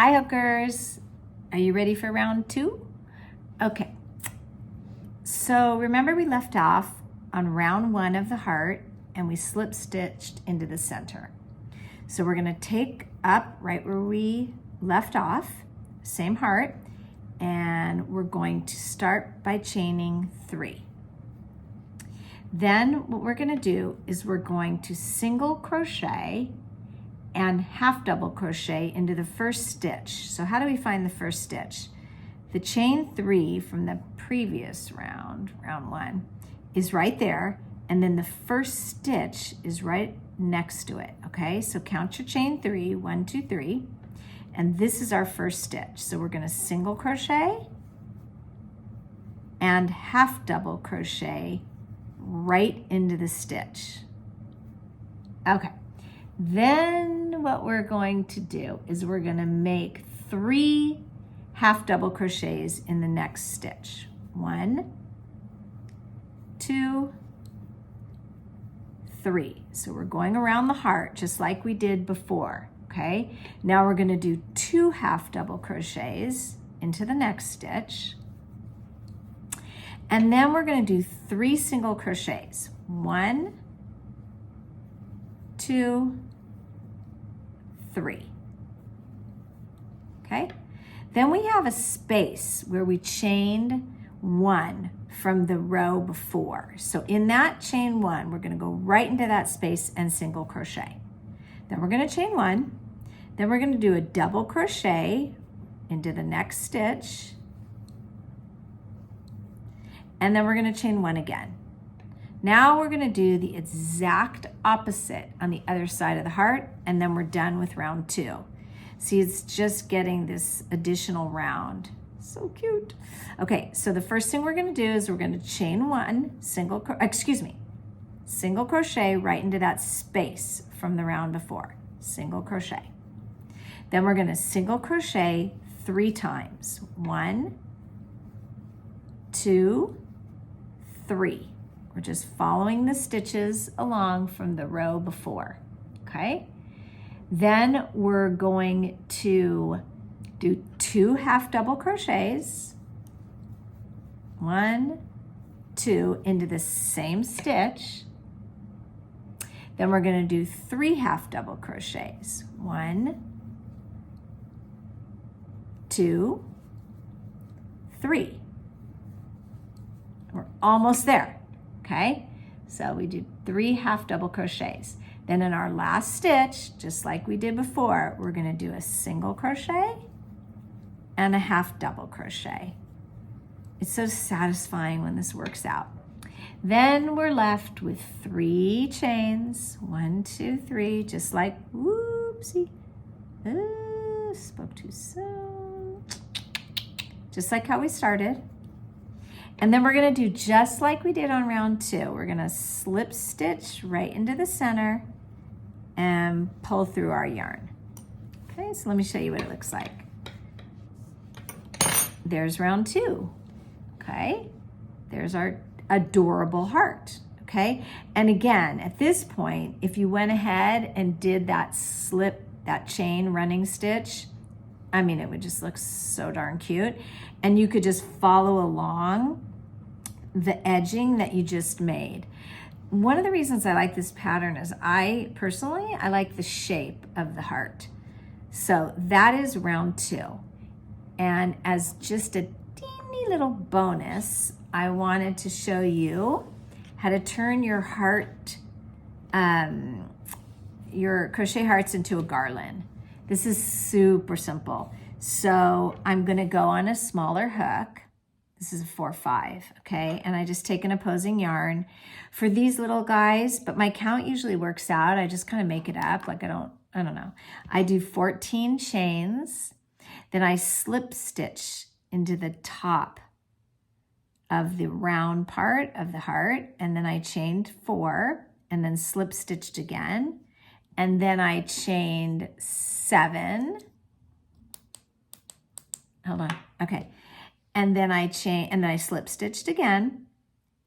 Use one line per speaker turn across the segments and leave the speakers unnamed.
Hi hookers, are you ready for round 2? Okay, so remember we left off on round 1 of the heart and we slip stitched into the center. So we're gonna take up right where we left off, same heart, and we're going to start by chaining 3. Then what we're gonna do is we're going to single crochet and half double crochet into the first stitch. So how do we find the first stitch? The chain 3 from the previous round, round 1, is right there, and then the first stitch is right next to it, okay? So count your chain 3, 1, 2, 3, and this is our first stitch. So we're gonna single crochet and half double crochet right into the stitch. Okay. Then what we're going to do is we're going to make 3 half double crochets in the next stitch. 1, 2, 3. So we're going around the heart just like we did before, okay? Now we're going to do 2 half double crochets into the next stitch. And then we're going to do 3 single crochets. 1, 2, 3. Okay? Then we have a space where we chained 1 from the row before. So in that chain 1, we're going to go right into that space and single crochet. Then we're going to chain 1. Then we're going to do a double crochet into the next stitch. And then we're going to chain 1 again. Now we're going to do the exact opposite on the other side of the heart, and then we're done with round 2. See, it's just getting this additional round. So cute. Okay, so the first thing we're going to do is we're going to chain 1, single crochet right into that space from the round before. Single crochet. Then we're going to single crochet 3 times. 1, 2, 3. We're just following the stitches along from the row before, okay? Then we're going to do 2 half double crochets, 1, 2 into the same stitch. Then we're going to do 3 half double crochets, 1, 2, 3. We're almost there. Okay, so we did 3 half double crochets. Then in our last stitch, just like we did before, we're going to do a single crochet and a half double crochet. It's so satisfying when this works out. Then we're left with 3 chains. 1, 2, 3, just like, whoopsie, spoke too soon. Just like how we started. And then we're going to do just like we did on round 2. We're going to slip stitch right into the center and pull through our yarn. Okay, so let me show you what it looks like. There's round 2. Okay, there's our adorable heart. Okay, and again, at this point, if you went ahead and did that that chain running stitch, I mean, it would just look so darn cute. And you could just follow along the edging that you just made. One of the reasons I like this pattern is I like the shape of the heart. So that is round 2. And as just a teeny little bonus, I wanted to show you how to turn your heart, your crochet hearts into a garland. This is super simple. So I'm gonna go on a smaller hook. This is a 4-5, okay? And I just take an opposing yarn for these little guys, but my count usually works out. I just kind of make it up, like I don't know. I do 14 chains, then I slip stitch into the top of the round part of the heart, and then I chained 4, and then slip stitched again, and then I chained 7. Hold on, okay. And then I slip stitched again,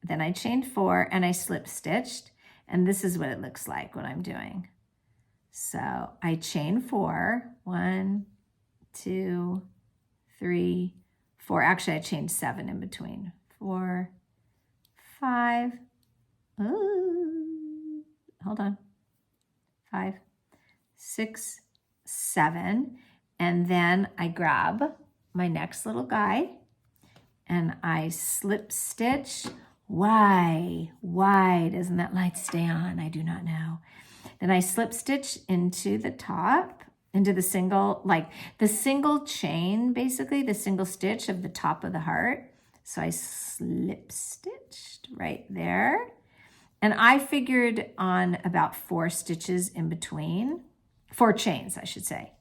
then I chained 4 and I slip stitched, and this is what it looks like when I'm doing. So I chain 4, 1, 2, 3, 4. Actually, I changed 7 in between. 4, 5. Ooh, hold on. 5, 6, 7. And then I grab my next little guy and I slip stitch. Why doesn't that light stay on? I do not know. Then I slip stitch into the top, into the single chain, basically the single stitch of the top of the heart. So I slip stitched right there. And I figured on about 4 stitches in between, 4 chains, I should say.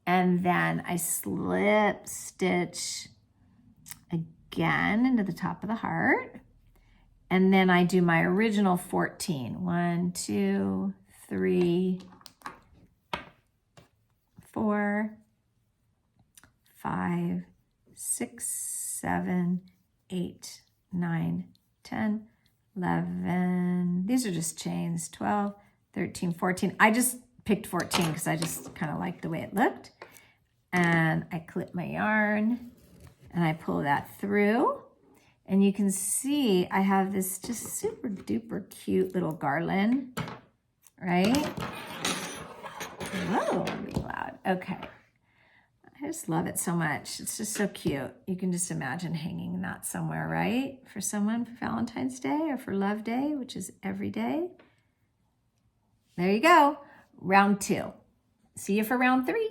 And then I slip stitch again into the top of the heart. And then I do my original 14. 1, 2, 3, 4, 5, 6, 7, 8, 9, 10, 11. These are just chains. 12, 13, 14. I just picked 14 because I just kind of liked the way it looked. And I clip my yarn and I pull that through. And you can see I have this just super duper cute little garland, right? Whoa, I'm being loud. Okay. I just love it so much. It's just so cute. You can just imagine hanging that somewhere, right? For someone for Valentine's Day or for Love Day, which is every day. There you go. Round 2. See you for round 3.